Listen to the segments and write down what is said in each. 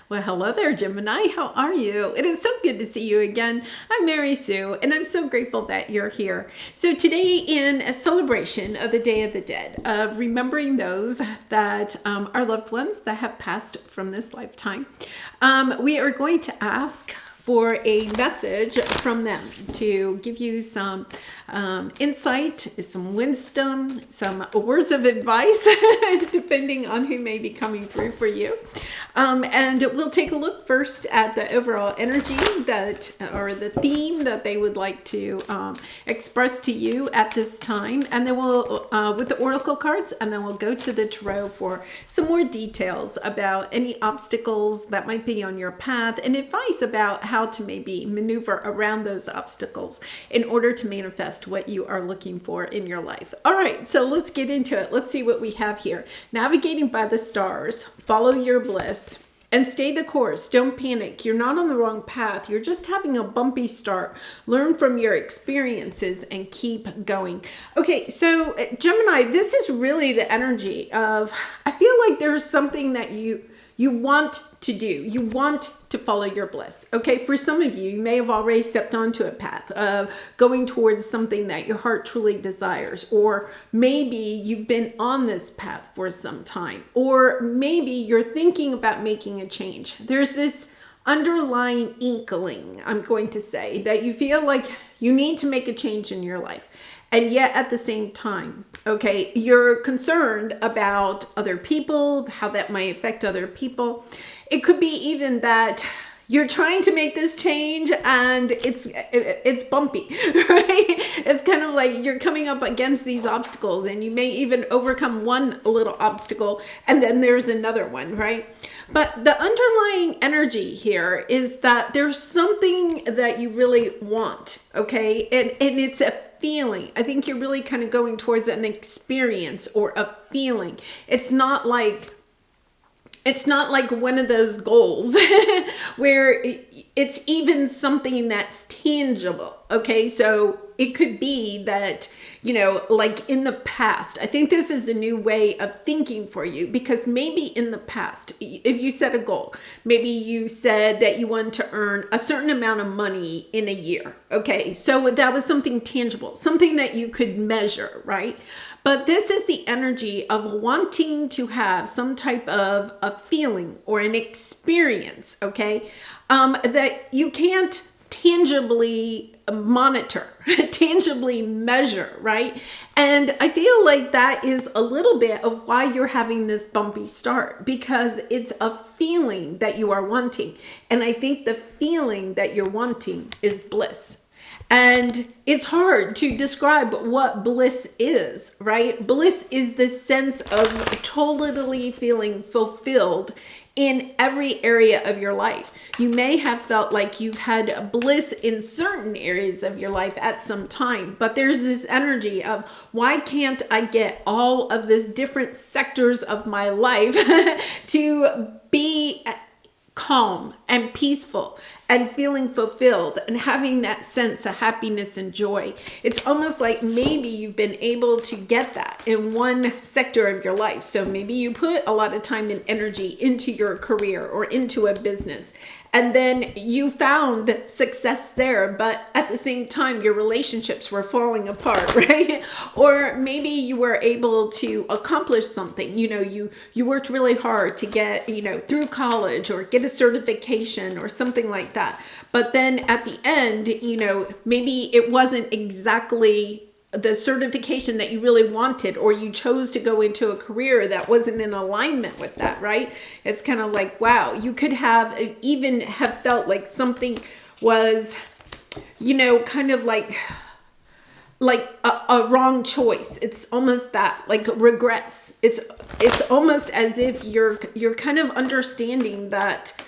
Well, hello there, Gemini. How are you? It is so good to see you again. I'm Mary Sue, and I'm so grateful that you're here. So today, in a celebration of the Day of the Dead, of remembering those that are loved ones that have passed from this lifetime, we are going to ask for a message from them to give you some insight, some wisdom, some words of advice, depending on who may be coming through for you. And we'll take a look first at the overall energy that, or the theme that they would like to express to you at this time. And then we'll, with the oracle cards, and then we'll go to the tarot for some more details about any obstacles that might be on your path and advice about how to maybe maneuver around those obstacles in order to manifest what you are looking for in your life. All right, so let's get into it. Let's see what we have here. Navigating by the stars, follow your bliss. And stay the course. Don't panic. You're not on the wrong path. You're just having a bumpy start. Learn from your experiences and keep going. Okay, so Gemini, this is really the energy of, I feel like there's something that you want to do. You want to follow your bliss. Okay, for some of you, you may have already stepped onto a path of going towards something that your heart truly desires, or maybe you've been on this path for some time, or maybe you're thinking about making a change. There's this underlying inkling, I'm going to say, that you feel like you need to make a change in your life. And yet at the same time, okay, you're concerned about other people, how that might affect other people. It could be even that you're trying to make this change and it's bumpy, right? It's kind of like you're coming up against these obstacles, and you may even overcome one little obstacle and then there's another one, right? But the underlying energy here is that there's something that you really want, okay? And it's a feeling. I think you're really kind of going towards an experience or a feeling. It's not like one of those goals where it's even something that's tangible. Okay, so it could be that, you know, like in the past, I think this is the new way of thinking for you, because maybe in the past, if you set a goal, maybe you said that you wanted to earn a certain amount of money in a year. Okay, so that was something tangible, something that you could measure, right? But this is the energy of wanting to have some type of a feeling or an experience, okay, that you can't tangibly monitor, tangibly measure, right? And I feel like that is a little bit of why you're having this bumpy start, because it's a feeling that you are wanting. And I think the feeling that you're wanting is bliss. And it's hard to describe what bliss is, right? Bliss is the sense of totally feeling fulfilled in every area of your life. You may have felt like you've had bliss in certain areas of your life at some time, but there's this energy of, why can't I get all of these different sectors of my life to be calm and peaceful and feeling fulfilled and having that sense of happiness and joy? It's almost like maybe you've been able to get that in one sector of your life. So maybe you put a lot of time and energy into your career or into a business, and then you found success there, but at the same time, your relationships were falling apart, right? Or maybe you were able to accomplish something. You know, you worked really hard to get, you know, through college or get a certification or something like that. But then at the end, you know, maybe it wasn't exactly the certification that you really wanted, or you chose to go into a career that wasn't in alignment with that, right? It's kind of like, wow, you could have even have felt like something was, you know, kind of like a wrong choice. It's almost that, like regrets. It's almost as if you're kind of understanding that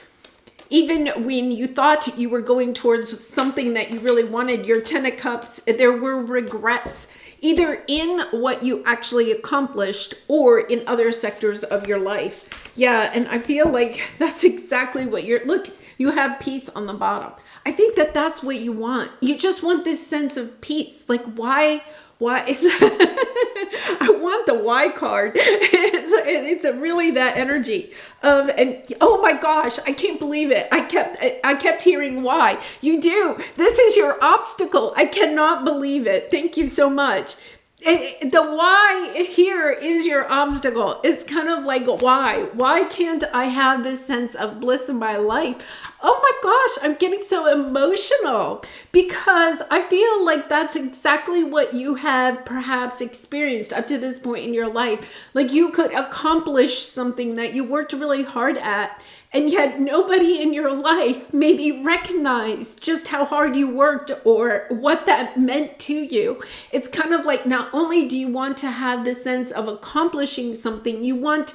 even when you thought you were going towards something that you really wanted, your 10 of Cups, there were regrets, either in what you actually accomplished or in other sectors of your life. Yeah, and I feel like that's exactly what look, you have peace on the bottom. I think that that's what you want. You just want this sense of peace. Like, why is I want the why card. It's a really that energy of, and oh my gosh, I can't believe it. I kept hearing why. You do. This is your obstacle. I cannot believe it. Thank you so much. The why here is your obstacle. It's kind of like, why can't I have this sense of bliss in my life? Oh my gosh, I'm getting so emotional because I feel like that's exactly what you have perhaps experienced up to this point in your life. Like you could accomplish something that you worked really hard at, and yet nobody in your life maybe recognized just how hard you worked or what that meant to you. It's kind of like, not only do you want to have this sense of accomplishing something, you want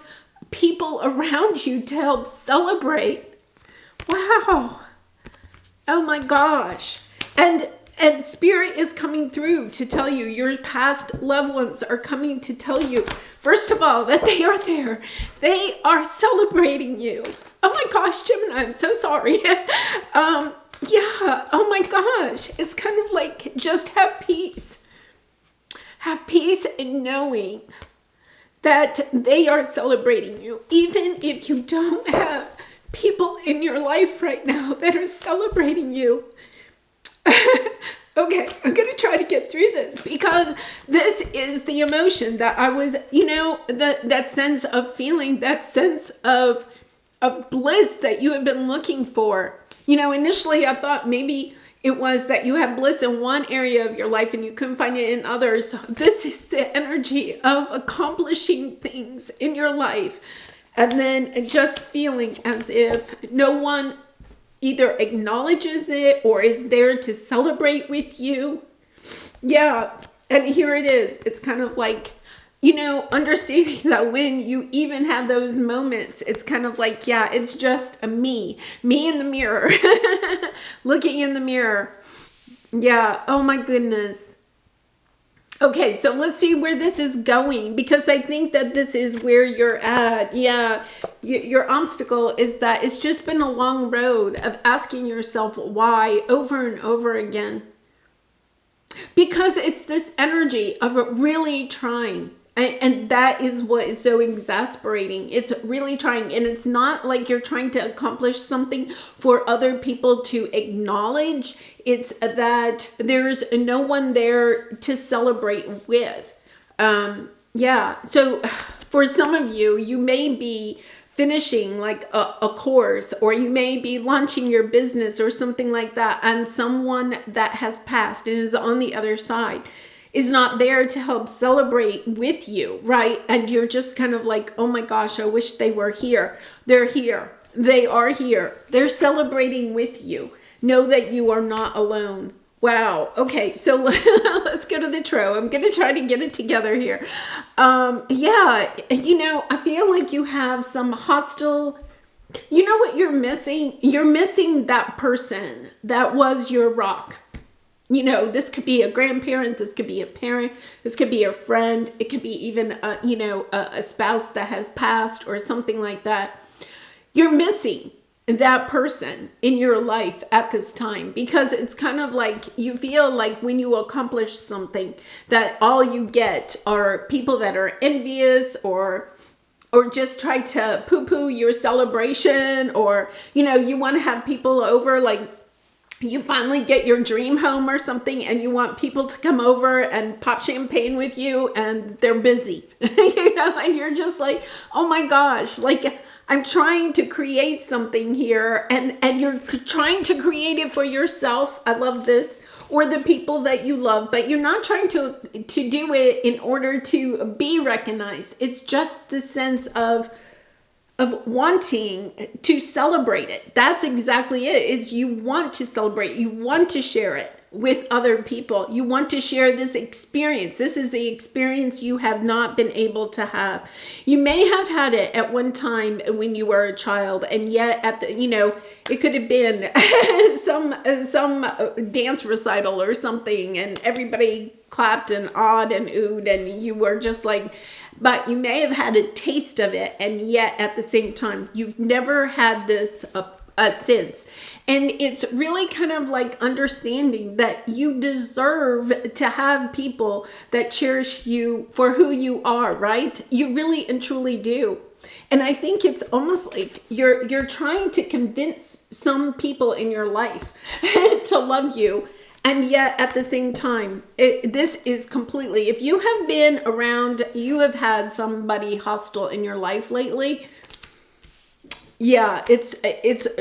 people around you to help celebrate. Wow. Oh my gosh. And spirit is coming through to tell you, your past loved ones are coming to tell you, first of all, that they are there. They are celebrating you. Oh my gosh, Gemini, I'm so sorry. Yeah, oh my gosh. It's kind of like, just have peace. Have peace in knowing that they are celebrating you. Even if you don't have people in your life right now that are celebrating you. Okay, I'm going to try to get through this because this is the emotion that I was, that sense of feeling, that sense of bliss that you have been looking for. Initially I thought maybe it was that you have bliss in one area of your life and you couldn't find it in others. This is the energy of accomplishing things in your life and then just feeling as if no one either acknowledges it or is there to celebrate with you. Yeah, and here it is. It's kind of like, understanding that when you even have those moments, it's kind of like, yeah, it's just me in the mirror, looking in the mirror. Yeah, oh my goodness. Okay, so let's see where this is going, because I think that this is where you're at. Yeah, your obstacle is that it's just been a long road of asking yourself why over and over again. Because it's this energy of really trying. And that is what is so exasperating. It's really trying. And it's not like you're trying to accomplish something for other people to acknowledge. It's that there's no one there to celebrate with. Yeah. So for some of you, you may be finishing like a course, or you may be launching your business or something like that. And someone that has passed and is on the other side is not there to help celebrate with you, right? And you're just kind of like, oh my gosh, I wish they were here. They're here. They are here. They're celebrating with you. Know that you are not alone. Wow. Okay, so let's go to the tarot. I'm going to try to get it together here. Yeah, I feel like you have some hostile, what you're missing? You're missing that person that was your rock. This could be a grandparent, this could be a parent, this could be a friend, it could be even, a spouse that has passed or something like that. You're missing that person in your life at this time, because it's kind of like you feel like when you accomplish something that all you get are people that are envious or just try to poo-poo your celebration, or, you want to have people over, like, you finally get your dream home or something and you want people to come over and pop champagne with you and they're busy, and you're just like, oh my gosh, like I'm trying to create something here and you're trying to create it for yourself. I love this. Or the people that you love, but you're not trying to do it in order to be recognized. It's just the sense of wanting to celebrate it. That's exactly it. It's you want to celebrate. You want to share it with other people. You want to share this experience. This is the experience you have not been able to have. You may have had it at one time when you were a child, and yet at the, it could have been some dance recital or something, and everybody clapped and awed and oohed, and you were just like, but you may have had a taste of it, and yet at the same time, you've never had this since. And it's really kind of like understanding that you deserve to have people that cherish you for who you are, right? You really and truly do. And I think it's almost like you're trying to convince some people in your life to love you. And yet at the same time, this is completely, if you have been around, you have had somebody hostile in your life lately, yeah, it's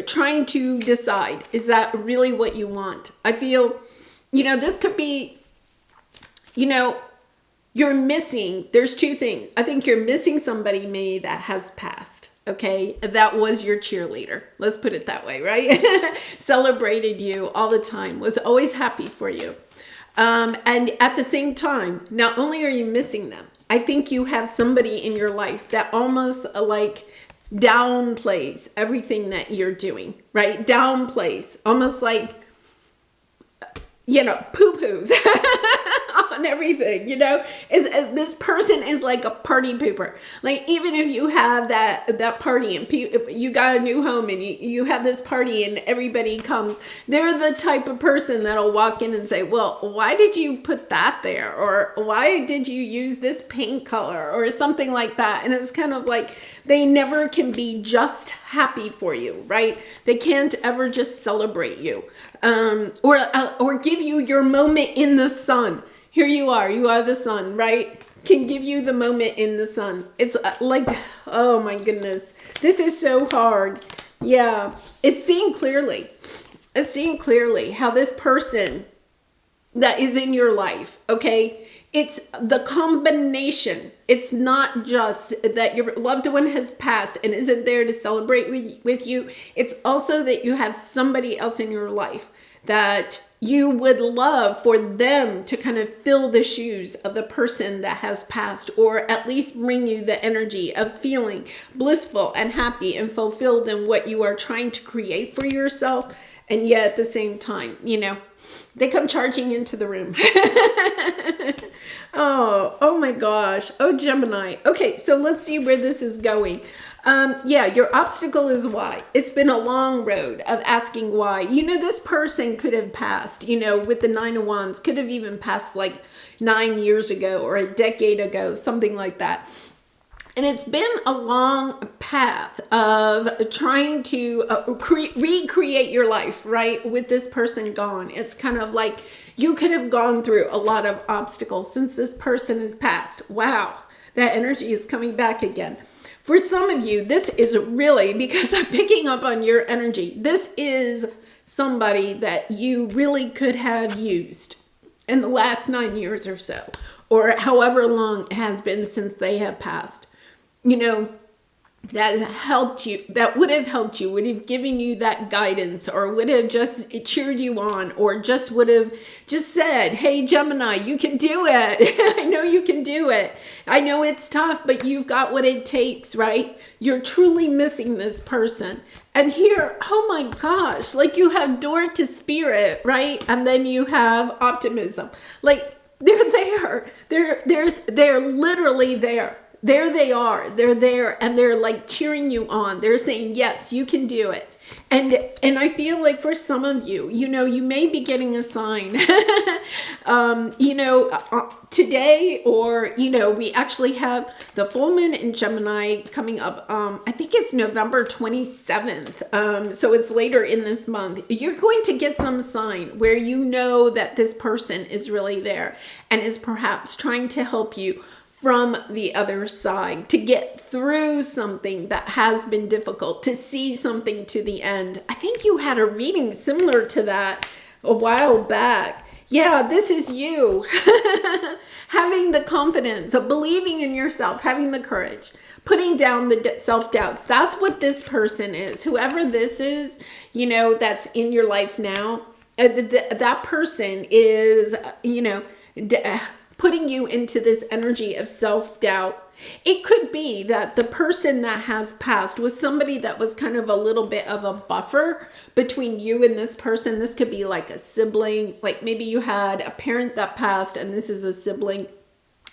trying to decide, is that really what you want? I feel, this could be, you're missing, there's two things. I think you're missing somebody maybe that has passed, okay? That was your cheerleader. Let's put it that way, right? Celebrated you all the time, was always happy for you. And at the same time, not only are you missing them, I think you have somebody in your life that almost like downplays everything that you're doing, right? Downplays, almost like, poo-poos on everything, this person is like a party pooper. Like, even if you have that party and you got a new home and you have this party and everybody comes, they're the type of person that'll walk in and say, well, why did you put that there? Or why did you use this paint color or something like that? And it's kind of like, they never can be just happy for you, right? They can't ever just celebrate you, or give you your moment in the sun. Here you are the sun, right? Can give you the moment in the sun. It's like, oh my goodness, this is so hard. Yeah, it's seeing clearly. It's seeing clearly how this person that is in your life, okay? It's the combination. It's not just that your loved one has passed and isn't there to celebrate with you. It's also that you have somebody else in your life that you would love for them to kind of fill the shoes of the person that has passed, or at least bring you the energy of feeling blissful and happy and fulfilled in what you are trying to create for yourself. And yet at the same time, they come charging into the room. Oh my gosh. Oh, Gemini. Okay, so let's see where this is going. Your obstacle is why. It's been a long road of asking why. This person could have passed, with the 9 of Wands, could have even passed like 9 years ago or a decade ago, something like that. And it's been a long path of trying to recreate your life, right? With this person gone. It's kind of like you could have gone through a lot of obstacles since this person has passed. Wow, that energy is coming back again. For some of you, this is really, because I'm picking up on your energy, this is somebody that you really could have used in the last 9 years or so, or however long it has been since they have passed. That helped you, that would have helped you, would have given you that guidance, or would have just cheered you on, or just would have just said, hey, Gemini, you can do it. I know you can do it. I know it's tough, but you've got what it takes, right? You're truly missing this person. And here, oh my gosh, like you have door to spirit, right? And then you have optimism. Like they're there. They're literally there. There they are. They're there, and they're like cheering you on. They're saying, yes, you can do it. And I feel like for some of you, you may be getting a sign, today, or, we actually have the full moon in Gemini coming up. I think it's November 27th. So it's later in this month. You're going to get some sign where that this person is really there and is perhaps trying to help you from the other side, to get through something that has been difficult, to see something to the end. I think you had a reading similar to that a while back. Yeah, this is you. Having the confidence of believing in yourself, having the courage, putting down the self-doubts. That's what this person is. Whoever this is, that's in your life now. that person is, putting you into this energy of self-doubt. It could be that the person that has passed was somebody that was kind of a little bit of a buffer between you and this person. This could be like a sibling, like maybe you had a parent that passed and this is a sibling.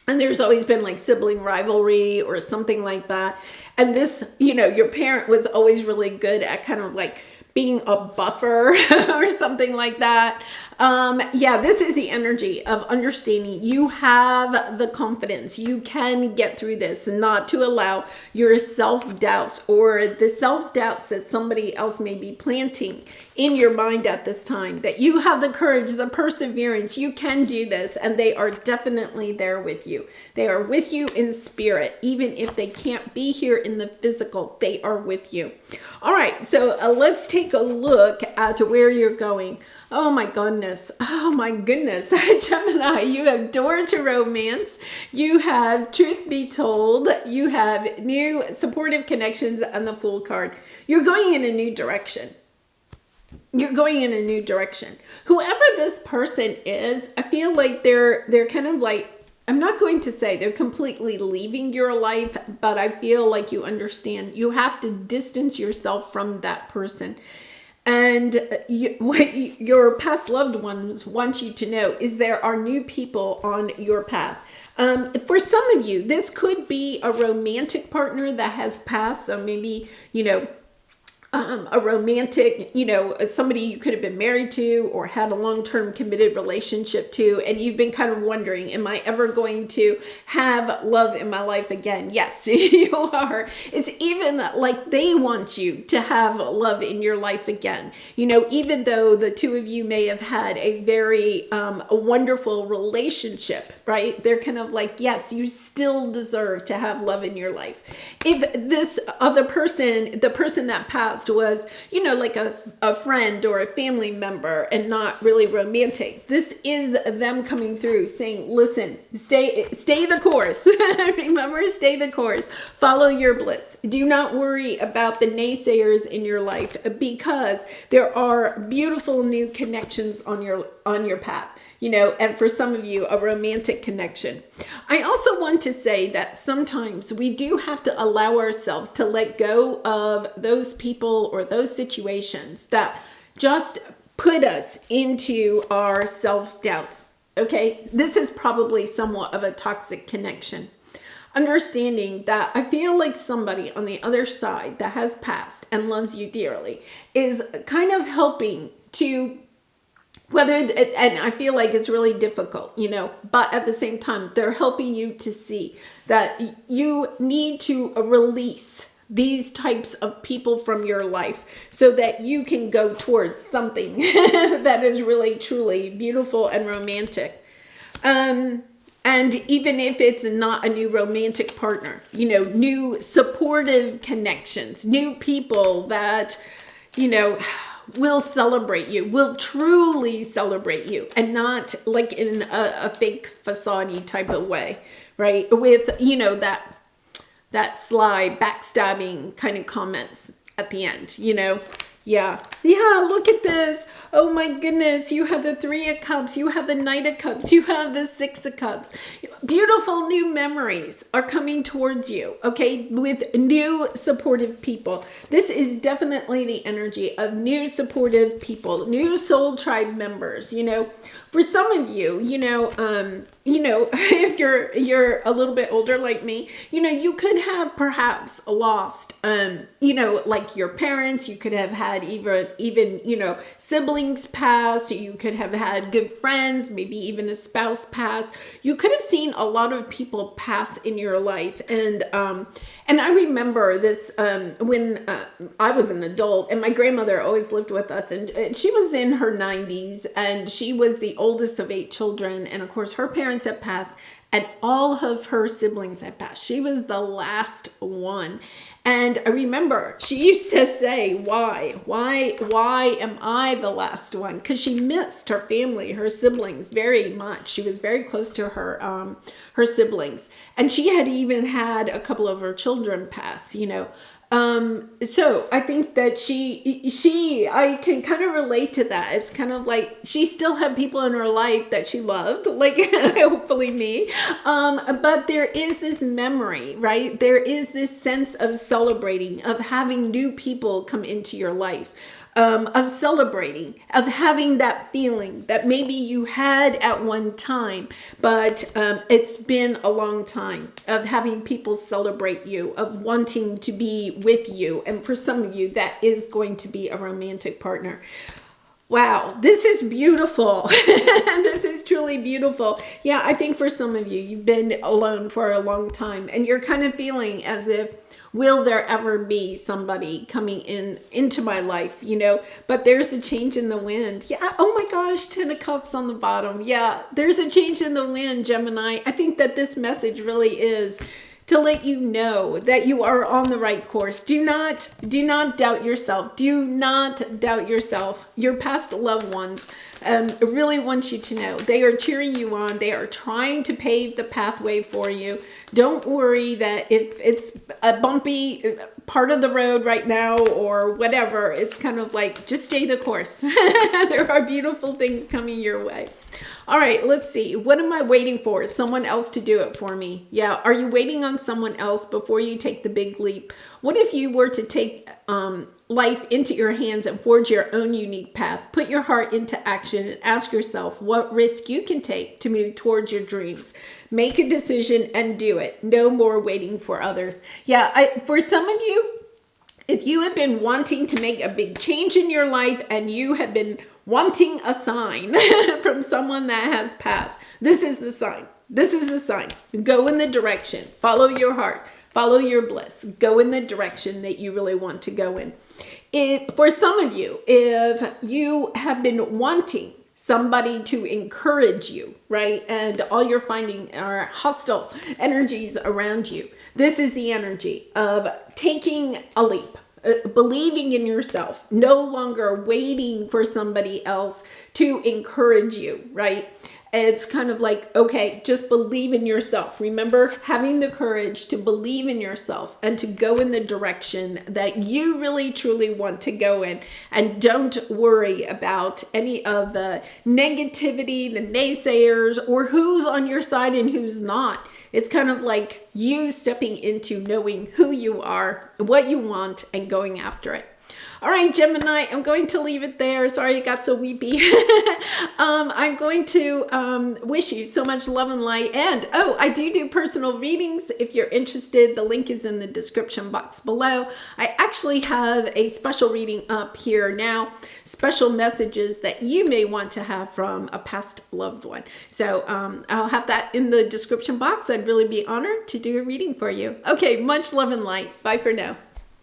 And there's always been like sibling rivalry or something like that. And this, your parent was always really good at kind of like being a buffer or something like that. This is the energy of understanding you have the confidence. You can get through this, not to allow your self-doubts or the self-doubts that somebody else may be planting in your mind at this time, that you have the courage, the perseverance, you can do this, and they are definitely there with you. They are with you in spirit, even if they can't be here in the physical, they are with you. All right, so let's take a look at where you're going. Oh my goodness. Gemini, you have door to romance. You have truth be told. You have new supportive connections and the Fool card. You're going in a new direction. Whoever this person is, I feel like they're kind of like, I'm not going to say they're completely leaving your life, but I feel like you understand. You have to distance yourself from that person. And what your past loved ones want you to know is there are new people on your path. For some of you, this could be a romantic partner that has passed. So maybe, a romantic, somebody you could have been married to or had a long-term committed relationship to, and you've been kind of wondering, am I ever going to have love in my life again? Yes, you are. It's even like they want you to have love in your life again. Even though the two of you may have had a very a wonderful relationship, right? They're kind of like, yes, you still deserve to have love in your life. If this other person, the person that passed, was, like a friend or a family member and not really romantic, this is them coming through saying, listen, stay the course. Remember, stay the course. Follow your bliss. Do not worry about the naysayers in your life, because there are beautiful new connections on your path. And for some of you, a romantic connection. I also want to say that sometimes we do have to allow ourselves to let go of those people or those situations that just put us into our self-doubts. Okay, this is probably somewhat of a toxic connection. Understanding that I feel like somebody on the other side that has passed and loves you dearly is kind of helping to and I feel like it's really difficult, but at the same time, they're helping you to see that you need to release these types of people from your life so that you can go towards something that is really, truly beautiful and romantic. And even if it's not a new romantic partner, new supportive connections, new people that, will celebrate you, will truly celebrate you, and not like in a fake facade type of way, right? With, that sly backstabbing kind of comments at the end, Yeah, look at this. Oh my goodness, you have the 3 of Cups, you have the Knight of Cups, you have the 6 of Cups. Beautiful new memories are coming towards you, okay, with new supportive people. This is definitely the energy of new supportive people, new soul tribe members, For some of you, if you're a little bit older like me, you could have perhaps lost, like your parents. You could have had even siblings pass. You could have had good friends, maybe even a spouse pass. You could have seen a lot of people pass in your life, and I remember this when I was an adult, and my grandmother always lived with us, and she was in her 90s, and she was the oldest of 8 children, and of course her parents had passed and all of her siblings had passed. She was the last one. And I remember she used to say, why am I the last one? Because she missed her family, her siblings very much. She was very close to her siblings. And she had even had a couple of her children pass, So I think that I can kind of relate to that. It's kind of like she still had people in her life that she loved, like hopefully me. But there is this memory, right? There is this sense of celebrating, of having new people come into your life. Of celebrating, of having that feeling that maybe you had at one time, but it's been a long time, of having people celebrate you, of wanting to be with you. And for some of you, that is going to be a romantic partner. Wow, this is beautiful. This is truly beautiful. Yeah, I think for some of you, you've been alone for a long time and you're kind of feeling as if, will there ever be somebody coming into my life, but there's a change in the wind. Yeah. Oh my gosh, 10 of Cups on the bottom. Yeah, there's a change in the wind, Gemini. I think that this message really is to let you know that you are on the right course. Do not doubt yourself. Do not doubt yourself. Your past loved ones really want you to know they are cheering you on. They are trying to pave the pathway for you. Don't worry that if it's a bumpy part of the road right now or whatever, it's kind of like, just stay the course. There are beautiful things coming your way. All right, let's see. What am I waiting for? Someone else to do it for me. Yeah. Are you waiting on someone else before you take the big leap? What if you were to take life into your hands and forge your own unique path? Put your heart into action and ask yourself what risk you can take to move towards your dreams. Make a decision and do it. No more waiting for others. Yeah, for some of you, if you have been wanting to make a big change in your life and you have been wanting a sign from someone that has passed, this is the sign. This is the sign. Go in the direction. Follow your heart. Follow your bliss. Go in the direction that you really want to go in. For some of you, if you have been wanting somebody to encourage you, right? And all you're finding are hostile energies around you. This is the energy of taking a leap, believing in yourself, no longer waiting for somebody else to encourage you, right? It's kind of like, okay, just believe in yourself. Remember, having the courage to believe in yourself and to go in the direction that you really truly want to go in. And don't worry about any of the negativity, the naysayers, or who's on your side and who's not. It's kind of like you stepping into knowing who you are, what you want, and going after it. All right, Gemini, I'm going to leave it there. Sorry it got so weepy. I'm going to wish you so much love and light. And, I do personal readings. If you're interested, the link is in the description box below. I actually have a special reading up here now, special messages that you may want to have from a past loved one. So I'll have that in the description box. I'd really be honored to do a reading for you. Okay, much love and light. Bye for now.